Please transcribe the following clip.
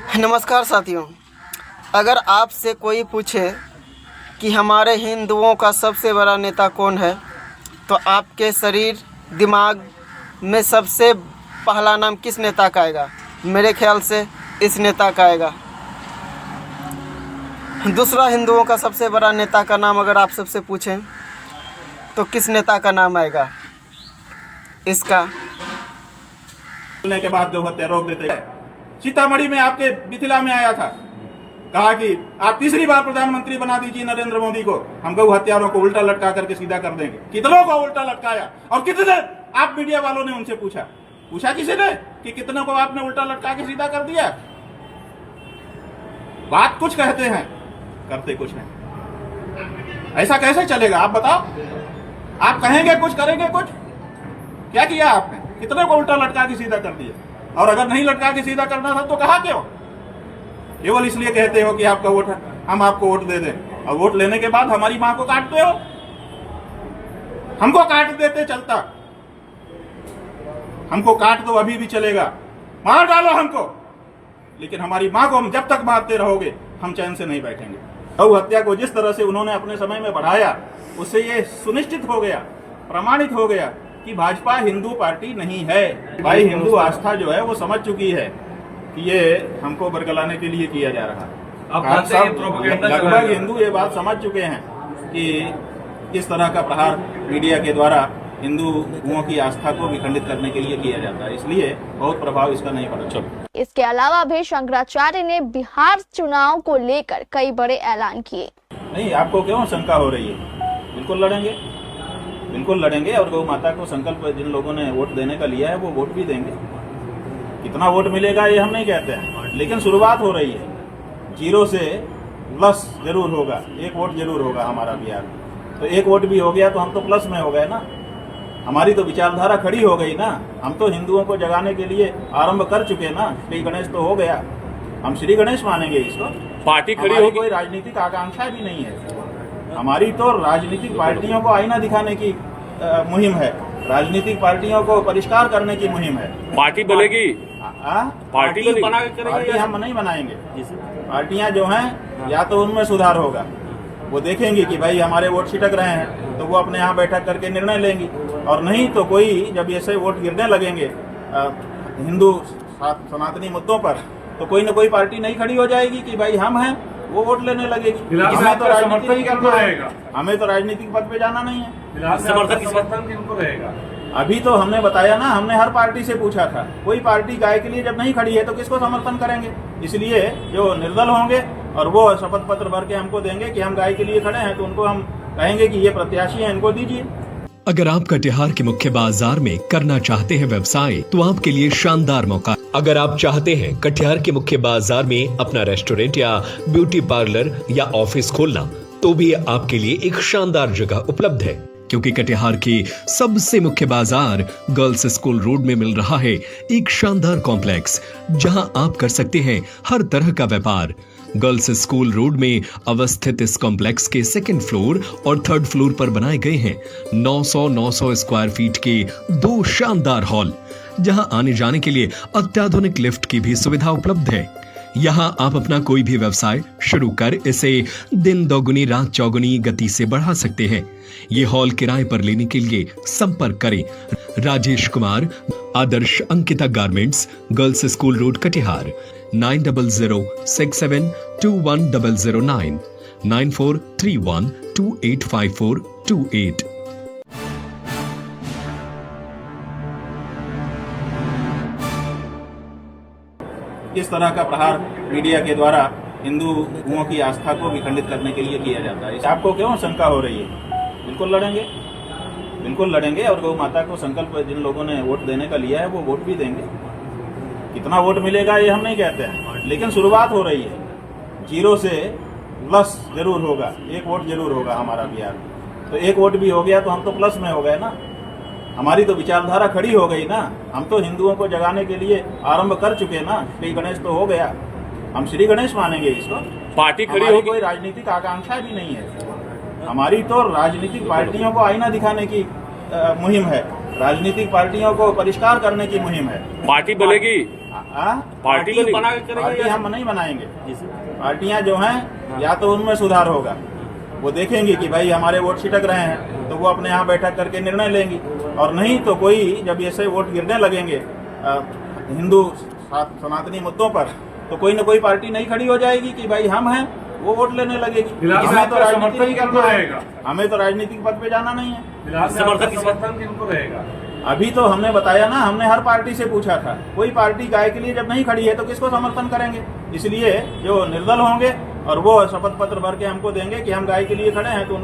नमस्कार साथियों, अगर आपसे कोई पूछे कि हमारे हिंदुओं का सबसे बड़ा नेता कौन है, तो आपके शरीर दिमाग में सबसे पहला नाम किस नेता का आएगा? मेरे ख्याल से इस नेता का आएगा। दूसरा, हिंदुओं का सबसे बड़ा नेता का नाम अगर आप सबसे पूछें तो किस नेता का नाम आएगा? इसका बोलने के बाद जो हत्या रोक देते हैं। सीतामढ़ी में आपके मिथिला में आया था, कहा कि आप तीसरी बार प्रधानमंत्री बना दीजिए नरेंद्र मोदी को, हम गौ हत्यारों को उल्टा लटका करके सीधा कर देंगे। कितनों को उल्टा लटकाया और कितने आप मीडिया वालों ने उनसे पूछा किसी ने कि कितनों को आपने उल्टा लटका के सीधा कर दिया? बात कुछ कहते हैं, करते कुछ नहीं। ऐसा कैसे चलेगा? आप बताओ। आप कहेंगे कुछ, करेंगे कुछ। क्या किया आपने? कितने को उल्टा लटका के सीधा कर दिया? और अगर नहीं लटका के सीधा करना था तो कहा क्यों? केवल इसलिए कहते हो कि आपका वोट है, हम आपको वोट दे दें, और वोट लेने के बाद हमारी मां को काटते हो। हमको काट देते चलता, हमको काट दो अभी भी चलेगा, मार डालो हमको, लेकिन हमारी मां को हम जब तक मारते रहोगे हम चैन से नहीं बैठेंगे। गौ हत्या को जिस तरह से उन्होंने अपने समय में बढ़ाया, उससे ये सुनिश्चित हो गया, प्रमाणित हो गया कि भाजपा हिंदू पार्टी नहीं है। भाई, हिंदू आस्था जो है वो समझ चुकी है कि ये हमको बरगलाने के लिए किया जा रहा है। लगभग हिंदू ये बात समझ चुके हैं कि किस तरह का प्रहार मीडिया के द्वारा हिंदुओं की आस्था को विखंडित करने के लिए किया जाता है, इसलिए बहुत प्रभाव इसका नहीं पड़ा। इसके अलावा भी शंकराचार्य ने बिहार चुनाव को लेकर कई बड़े ऐलान किए। नहीं, आपको क्यों शंका हो रही है? बिल्कुल लड़ेंगे, बिल्कुल लड़ेंगे, और गौ माता को संकल्प जिन लोगों ने वोट देने का लिया है वो वोट भी देंगे। कितना वोट मिलेगा ये हम नहीं कहते हैं, लेकिन शुरुआत हो रही है। 0 से प्लस जरूर होगा, 1 वोट जरूर होगा हमारा बिहार में। तो 1 वोट भी हो गया तो हम तो प्लस में हो गए ना। हमारी तो विचारधारा खड़ी हो गई ना। हम तो हिंदुओं को जगाने के लिए आरंभ कर चुके ना। श्री गणेश तो हो गया, हम श्री गणेश मानेंगे इसको। पार्टी खड़ी हो, कोई राजनीतिक आकांक्षा भी नहीं है हमारी। तो राजनीतिक पार्टियों को आईना दिखाने की मुहिम है, राजनीतिक पार्टियों को परिष्कार करने की मुहिम है। पार्टी बनेगी, पार्टी हम नहीं बनाएंगे। पार्टियां जो हैं, या तो उनमें सुधार होगा, वो देखेंगी कि भाई हमारे वोट छिटक रहे हैं, तो वो अपने यहाँ बैठक करके निर्णय लेंगी, और नहीं तो कोई जब ऐसे वोट गिरने लगेंगे हिंदू सनातनी मुद्दों पर, तो कोई न कोई पार्टी नहीं खड़ी हो जाएगी कि भाई हम हैं, वो वोट लेने लगेगी। हमें तो राजनीति नहीं करना है, हमें तो राजनीतिक पद पे जाना नहीं है। समर्थन किनको रहेगा? अभी तो हमने बताया ना, हमने हर पार्टी से पूछा था। कोई पार्टी गाय के लिए जब नहीं खड़ी है तो किसको समर्थन करेंगे? इसलिए जो निर्दल होंगे और वो शपथ पत्र भर के हमको देंगे कि हम गाय के लिए खड़े हैं, तो उनको हम कहेंगे कि ये प्रत्याशी है, इनको दीजिए। अगर आप कटिहार के मुख्य बाजार में करना चाहते हैं व्यवसाय, तो आपके लिए शानदार मौका। अगर आप चाहते हैं कटिहार के मुख्य बाजार में अपना रेस्टोरेंट या ब्यूटी पार्लर या ऑफिस खोलना, तो भी आपके लिए एक शानदार जगह उपलब्ध है, क्योंकि कटिहार की सबसे मुख्य बाजार गर्ल्स स्कूल रोड में मिल रहा है एक शानदार कॉम्प्लेक्स, जहां आप कर सकते हैं हर तरह का व्यापार। गर्ल्स स्कूल रोड में अवस्थित इस कॉम्प्लेक्स के 2nd फ्लोर और 3rd फ्लोर पर बनाए गए हैं 900 स्क्वायर फीट के 2 शानदार हॉल, जहां आने जाने के लिए अत्याधुनिक लिफ्ट की भी सुविधा उपलब्ध है। यहाँ आप अपना कोई भी व्यवसाय शुरू कर इसे दिन दोगुनी रात चौगुनी गति से बढ़ा सकते हैं। ये हॉल किराए पर लेने के लिए संपर्क करें Rajesh Kumar, Adarsh Ankita garments, girls school road Katihar, 9067210009, 9431285428। इस तरह का प्रहार मीडिया के द्वारा हिंदुओं की आस्था को विखंडित करने के लिए किया जाता है। आपको क्यों शंका हो रही है? बिल्कुल लड़ेंगे, बिल्कुल लड़ेंगे, और गौ माता को संकल्प जिन लोगों ने वोट देने का लिया है वो वोट भी देंगे। कितना वोट मिलेगा ये हम नहीं कहते हैं, लेकिन शुरुआत हो रही है। 0 से प्लस जरूर होगा, 1 वोट जरूर होगा हमारा बिहार में। तो 1 वोट भी हो गया तो हम तो प्लस में हो गए ना। हमारी तो विचारधारा खड़ी हो गई ना। हम तो हिंदुओं को जगाने के लिए आरंभ कर चुके ना। श्री गणेश तो हो गया, हम श्री गणेश मानेंगे इसको। पार्टी खड़ी हो, कोई राजनीतिक आकांक्षा भी नहीं है हमारी। तो राजनीतिक पार्टियों को आईना दिखाने की मुहिम है, राजनीतिक पार्टियों को परिष्कार करने की मुहिम है। पार्टी बनेगी, पार्टी को बना के करेंगे पार्टी या- हम नहीं बनाएंगे। पार्टियां जो हैं या तो उनमें सुधार होगा, वो देखेंगे कि भाई हमारे वोट छिटक रहे हैं तो वो अपने यहाँ बैठक करके निर्णय लेंगी, और नहीं तो कोई जब ऐसे वोट गिरने लगेंगे हिंदू सनातनी मुद्दों पर, तो कोई न कोई पार्टी नहीं खड़ी हो जाएगी कि भाई हम हैं, वो वोट लेने लगेगी। फिलहाल हमें तो आपका राजनीति समर्थन नहीं किनको करना है, रहेगा? हमें तो राजनीतिक पद पे जाना नहीं है। फिलहाल समर्थन किनको रहेगा? अभी तो हमने बताया ना, हमने हर पार्टी से पूछा था, कोई पार्टी गाय के लिए जब नहीं खड़ी है तो किसको समर्थन करेंगे। इसलिए जो निर्दल होंगे और वो शपथ पत्र भर के हमको देंगे कि हम गाय के लिए खड़े हैं, तो